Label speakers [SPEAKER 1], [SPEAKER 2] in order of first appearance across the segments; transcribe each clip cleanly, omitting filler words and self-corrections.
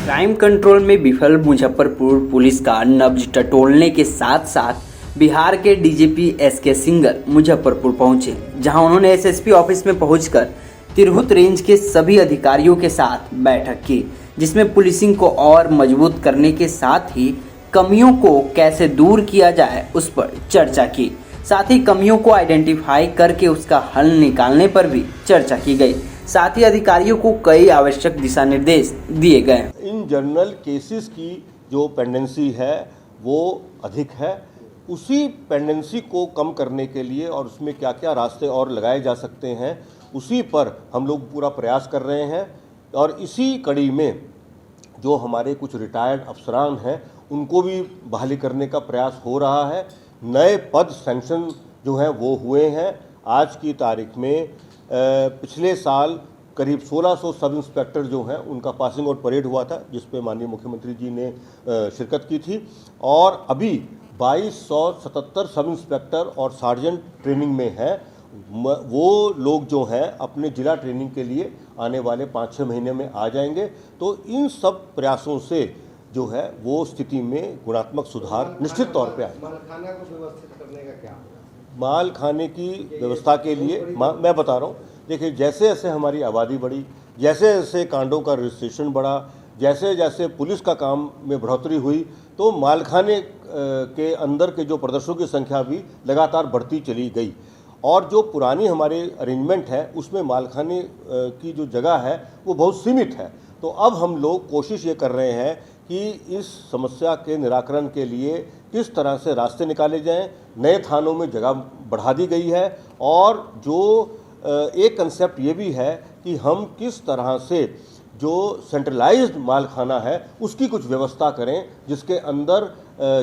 [SPEAKER 1] Crime control में विफल Muzaffarpur police का नब्ज टटोलने के साथ साथ बिहार के डीजीपी एसके सिंगर मुजफ्फरपुर पहुंचे, जहां उन्होंने एसएसपी ऑफिस में पहुंचकर तिरहुत रेंज के सभी अधिकारियों के साथ बैठक की, जिसमें पुलिसिंग को और मजबूत करने के साथ ही कमियों को कैसे दूर किया जाए उस पर चर्चा की। साथ ही कमियों को आइडेंटिफाई करके उसका हल निकालने पर भी चर्चा की गई। साथ ही अधिकारियों को कई आवश्यक दिशा निर्देश दिए गए।
[SPEAKER 2] इन जनरल केसेस की जो पेंडेंसी है वो अधिक है, उसी पेंडेंसी को कम करने के लिए और उसमें क्या क्या रास्ते और लगाए जा सकते हैं उसी पर हम लोग पूरा प्रयास कर रहे हैं। और इसी कड़ी में जो हमारे कुछ रिटायर्ड अफसरान हैं उनको भी बहाली करने का प्रयास हो रहा है। नए पद सैंक्शन जो हैं वो हुए हैं। आज की तारीख में पिछले साल करीब 1600 सब इंस्पेक्टर जो हैं उनका पासिंग आउट परेड हुआ था, जिस पे माननीय मुख्यमंत्री जी ने शिरकत की थी। और अभी 2277 सब इंस्पेक्टर और सार्जेंट ट्रेनिंग में हैं। वो लोग जो हैं अपने जिला ट्रेनिंग के लिए आने वाले 5-6 महीने में आ जाएंगे। तो इन सब प्रयासों से जो है वो स्थिति में गुणात्मक सुधार निश्चित तौर पे आएगा।
[SPEAKER 3] मालखाना को व्यवस्थित करने का क्या होगा?
[SPEAKER 2] माल खाने की व्यवस्था के लिए मैं बता रहा हूँ, देखिए जैसे जैसे हमारी आबादी बढ़ी, जैसे जैसे कांडों का रजिस्ट्रेशन बढ़ा, जैसे जैसे पुलिस का काम में बढ़ोतरी हुई, तो मालखाने के अंदर के जो प्रदर्शनों की संख्या भी लगातार बढ़ती चली गई। और जो पुरानी हमारे अरेंजमेंट है उसमें मालखाने की जो जगह है वो बहुत सीमित है। तो अब हम लोग कोशिश ये कर रहे हैं कि इस समस्या के निराकरण के लिए किस तरह से रास्ते निकाले जाएं। नए थानों में जगह बढ़ा दी गई है और जो एक कंसेप्ट ये भी है कि हम किस तरह से जो सेंट्रलाइज्ड मालखाना है उसकी कुछ व्यवस्था करें, जिसके अंदर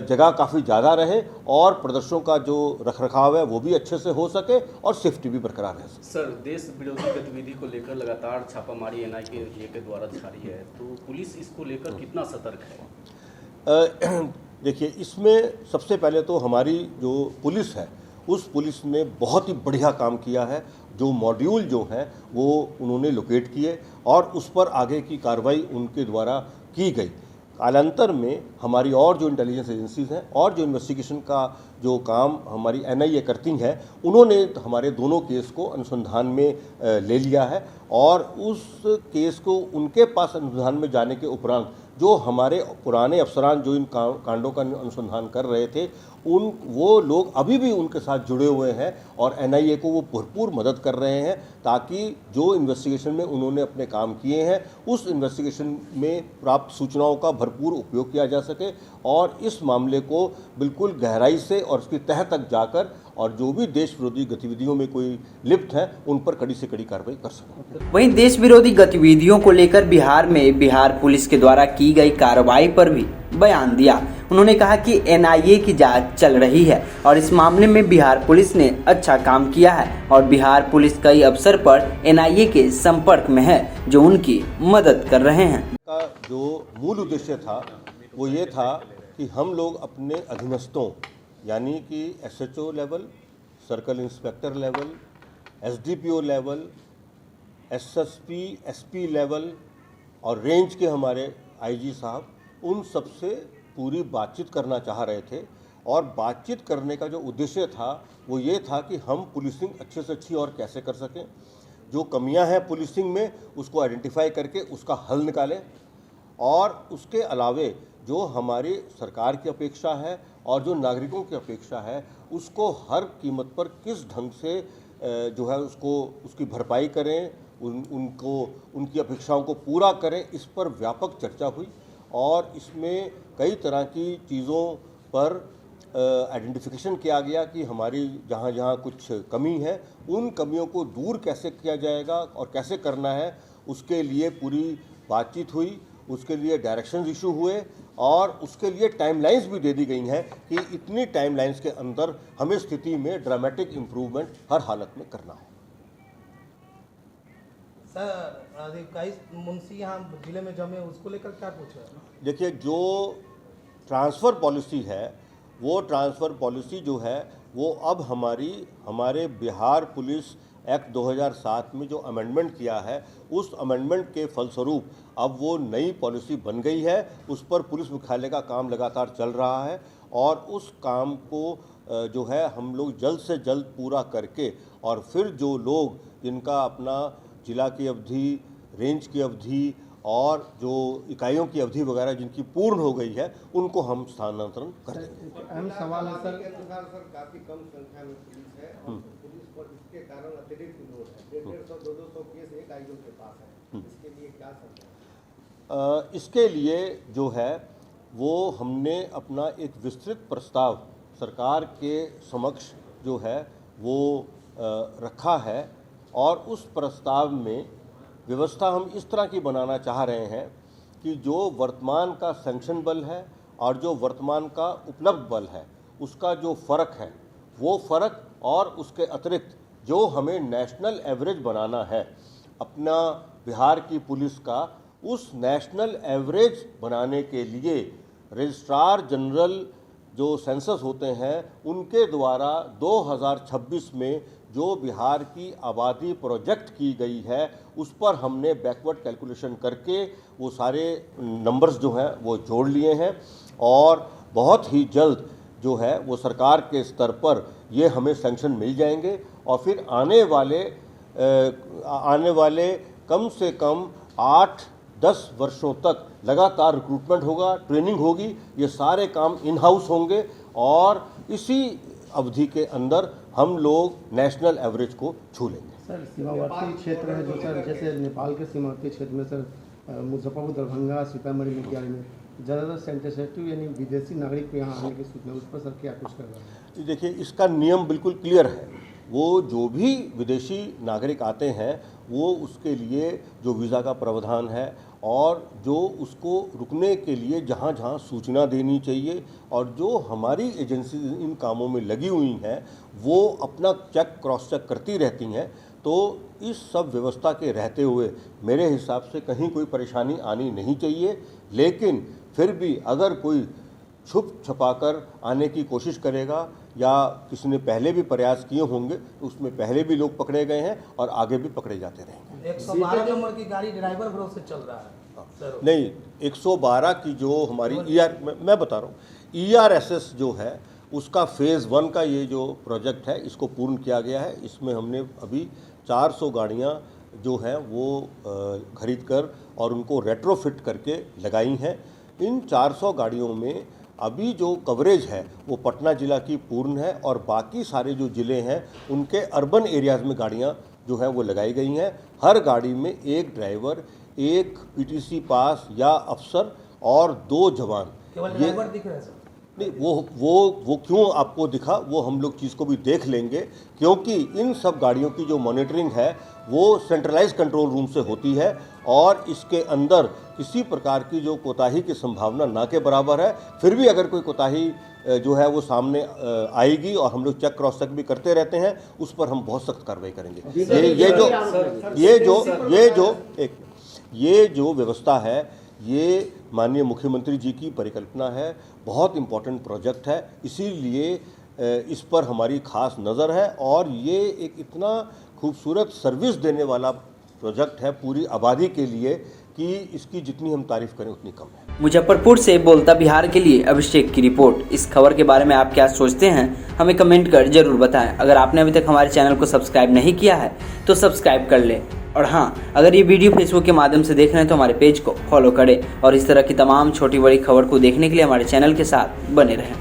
[SPEAKER 2] जगह काफ़ी ज़्यादा रहे और प्रदर्शनों का जो रखरखाव है वो भी अच्छे से हो सके और सेफ्टी भी बरकरार रह सके।
[SPEAKER 4] सर, देश विरोधी गतिविधि को लेकर लगातार छापामारी एनआईए के द्वारा जारी है, तो पुलिस इसको लेकर कितना सतर्क है?
[SPEAKER 2] देखिए, इसमें सबसे पहले तो हमारी जो पुलिस है उस पुलिस ने बहुत ही बढ़िया काम किया है। जो मॉड्यूल जो हैं वो उन्होंने लोकेट किए और उस पर आगे की कार्रवाई उनके द्वारा की गई। कालांतर में हमारी और जो इंटेलिजेंस एजेंसीज हैं और जो इन्वेस्टिगेशन का जो काम हमारी एनआईए करती हैं, उन्होंने हमारे दोनों केस को अनुसंधान में ले लिया है। और उस केस को उनके पास अनुसंधान में जाने के उपरांत जो हमारे पुराने अफसरान जो इन कांडों का अनुसंधान कर रहे थे वो लोग अभी भी उनके साथ जुड़े हुए हैं और एनआईए को वो भरपूर मदद कर रहे हैं, ताकि जो इन्वेस्टिगेशन में उन्होंने अपने काम किए हैं उस इन्वेस्टिगेशन में प्राप्त सूचनाओं का भरपूर उपयोग किया जा सके और इस मामले को बिल्कुल गहराई से और उसकी तह तक जाकर और जो भी देश विरोधी गतिविधियों में कोई लिप्त है उन पर कड़ी से कड़ी कार्रवाई कर सकें।
[SPEAKER 1] वहीं देश विरोधी गतिविधियों को लेकर बिहार में बिहार पुलिस के द्वारा की गई कार्रवाई पर भी बयान दिया। उन्होंने कहा कि एनआईए की जांच चल रही है और इस मामले में बिहार पुलिस ने अच्छा काम किया है और बिहार पुलिस कई अवसर पर एनआईए के संपर्क में है, जो उनकी मदद कर रहे हैं।
[SPEAKER 2] का जो मूल उद्देश्य था वो ये था कि हम लोग अपने अधीनस्थों यानी कि SHO level, circle inspector level, SDPO level, SSP, SP level और रेंज के हमारे आईजी साहब, उन सब से पूरी बातचीत करना चाह रहे थे। और बातचीत करने का जो उद्देश्य था वो ये था कि हम पुलिसिंग अच्छे से अच्छी और कैसे कर सकें, जो कमियां हैं पुलिसिंग में उसको आइडेंटिफाई करके उसका हल निकालें, और उसके अलावे जो हमारी सरकार की अपेक्षा है और जो नागरिकों की अपेक्षा है उसको हर कीमत पर किस ढंग से जो है उसको उसकी भरपाई करें, उनकी अपेक्षाओं को पूरा करें, इस पर व्यापक चर्चा हुई। और इसमें कई तरह की चीज़ों पर आइडेंटिफिकेशन किया गया कि हमारी जहाँ जहाँ कुछ कमी है उन कमियों को दूर कैसे किया जाएगा और कैसे करना है, उसके लिए पूरी बातचीत हुई, उसके लिए डायरेक्शंस इशू हुए और उसके लिए टाइमलाइंस भी दे दी गई हैं कि इतनी टाइमलाइंस के अंदर हमें स्थिति में ड्रामेटिक इम्प्रूवमेंट हर हालत में करना है।
[SPEAKER 3] सर, कई मुंशी यहाँ जिले में जमे, उसको लेकर क्या पूछा?
[SPEAKER 2] देखिए, जो ट्रांसफ़र पॉलिसी है वो ट्रांसफ़र पॉलिसी जो है वो अब हमारे बिहार पुलिस एक्ट 2007 में जो अमेंडमेंट किया है, उस अमेंडमेंट के फलस्वरूप अब वो नई पॉलिसी बन गई है। उस पर पुलिस मुख्यालय का काम लगातार चल रहा है और उस काम को जो है हम लोग जल्द से जल्द पूरा करके और फिर जो लोग जिनका अपना जिला की अवधि, रेंज की अवधि और जो इकाइयों की अवधि वगैरह जिनकी पूर्ण हो गई है, उनको हम स्थानांतरण कर देंगे।
[SPEAKER 5] अहम सवाल है सर,
[SPEAKER 6] काफी कम संख्या में पुलिस है और पुलिस पर इसके कारण अतिरिक्त लोड है। 150-200 केस एक आईओ के पास है, इसके लिए क्या समझा?
[SPEAKER 2] इसके लिए जो है वो हमने अपना एक विस्तृत प्रस्ताव सरकार के समक्ष जो है वो रखा है और उस प्रस्ताव में व्यवस्था हम इस तरह की बनाना चाह रहे हैं कि जो वर्तमान का सैंक्शन बल है और जो वर्तमान का उपलब्ध बल है, उसका जो फ़र्क है वो फ़र्क और उसके अतिरिक्त जो हमें नेशनल एवरेज बनाना है अपना बिहार की पुलिस का, उस नेशनल एवरेज बनाने के लिए रजिस्ट्रार जनरल जो सेंसस होते हैं उनके द्वारा 2026 में जो बिहार की आबादी प्रोजेक्ट की गई है उस पर हमने बैकवर्ड कैलकुलेशन करके वो सारे नंबर्स जो हैं वो जोड़ लिए हैं और बहुत ही जल्द जो है वो सरकार के स्तर पर ये हमें सैंक्शन मिल जाएंगे और फिर आने वाले कम से कम 8-10 वर्षों तक लगातार रिक्रूटमेंट होगा, ट्रेनिंग होगी, ये सारे काम इन हाउस होंगे और इसी अवधि के अंदर हम लोग नेशनल एवरेज को छू लेंगे।
[SPEAKER 5] सर सीमावर्ती क्षेत्र है जो सर जैसे नेपाल के सीमावर्ती क्षेत्र में सर मुजफ्फरपुर, दरभंगा, सीतामढ़ी में ज़्यादातर सेंसिटिव यानी विदेशी नागरिक को यहाँ आने की सूचना, उस पर सर क्या कुछ कर रहा है?
[SPEAKER 2] देखिए, इसका नियम बिल्कुल क्लियर है। वो जो भी विदेशी नागरिक आते हैं वो उसके लिए जो वीज़ा का प्रावधान है और जो उसको रुकने के लिए जहाँ जहाँ सूचना देनी चाहिए और जो हमारी एजेंसी इन कामों में लगी हुई हैं वो अपना चेक क्रॉस चेक करती रहती हैं। तो इस सब व्यवस्था के रहते हुए मेरे हिसाब से कहीं कोई परेशानी आनी नहीं चाहिए, लेकिन फिर भी अगर कोई छुप छुपाकर आने की कोशिश करेगा या किसी ने पहले भी प्रयास किए होंगे तो उसमें पहले भी लोग पकड़े गए हैं और आगे भी पकड़े जाते रहेंगे।
[SPEAKER 3] 112 नंबर की गाड़ी ड्राइवर भरोसे चल रहा है
[SPEAKER 2] नहीं, 112 की जो हमारी मैं बता रहा हूँ, ERSS जो है उसका फेज़ 1 का ये जो प्रोजेक्ट है इसको पूर्ण किया गया है। इसमें हमने अभी 400 गाड़ियाँ जो हैं वो खरीद कर और उनको रेट्रोफिट करके लगाई हैं। इन 400 गाड़ियों में अभी जो कवरेज है वो पटना ज़िला की पूर्ण है और बाकी सारे जो ज़िले हैं उनके अर्बन एरियाज़ में गाड़ियाँ जो हैं वो लगाई गई हैं। हर गाड़ी में एक ड्राइवर, एक PTC पास या अफसर और 2 जवान।
[SPEAKER 3] केवल ड्राइवर दिख रहे हैं सर?
[SPEAKER 2] नहीं, वो क्यों आपको दिखा वो हम लोग चीज़ को भी देख लेंगे, क्योंकि इन सब गाड़ियों की जो मॉनिटरिंग है वो सेंट्रलाइज कंट्रोल रूम से होती है और इसके अंदर किसी प्रकार की जो कोताही की संभावना ना के बराबर है। फिर भी अगर कोई कोताही जो है वो सामने आएगी और हम लोग चेक क्रॉस चेक भी करते रहते हैं, उस पर हम बहुत सख्त कार्रवाई करेंगे। ये जो व्यवस्था है ये माननीय मुख्यमंत्री जी की परिकल्पना है, बहुत इम्पोर्टेंट प्रोजेक्ट है, इसीलिए इस पर हमारी खास नज़र है और ये एक इतना खूबसूरत सर्विस देने वाला प्रोजेक्ट है पूरी आबादी के लिए कि इसकी जितनी हम तारीफ करें उतनी कम है।
[SPEAKER 1] मुजफ्फरपुर से बोलता बिहार के लिए अभिषेक की रिपोर्ट। इस खबर के बारे में आप क्या सोचते हैं हमें कमेंट कर जरूर बताएं। अगर आपने अभी तक हमारे चैनल को सब्सक्राइब नहीं किया है तो सब्सक्राइब कर लें और हाँ, अगर ये वीडियो फेसबुक के माध्यम से देख रहे हैं तो हमारे पेज को फॉलो करें और इस तरह की तमाम छोटी बड़ी खबर को देखने के लिए हमारे चैनल के साथ बने रहें।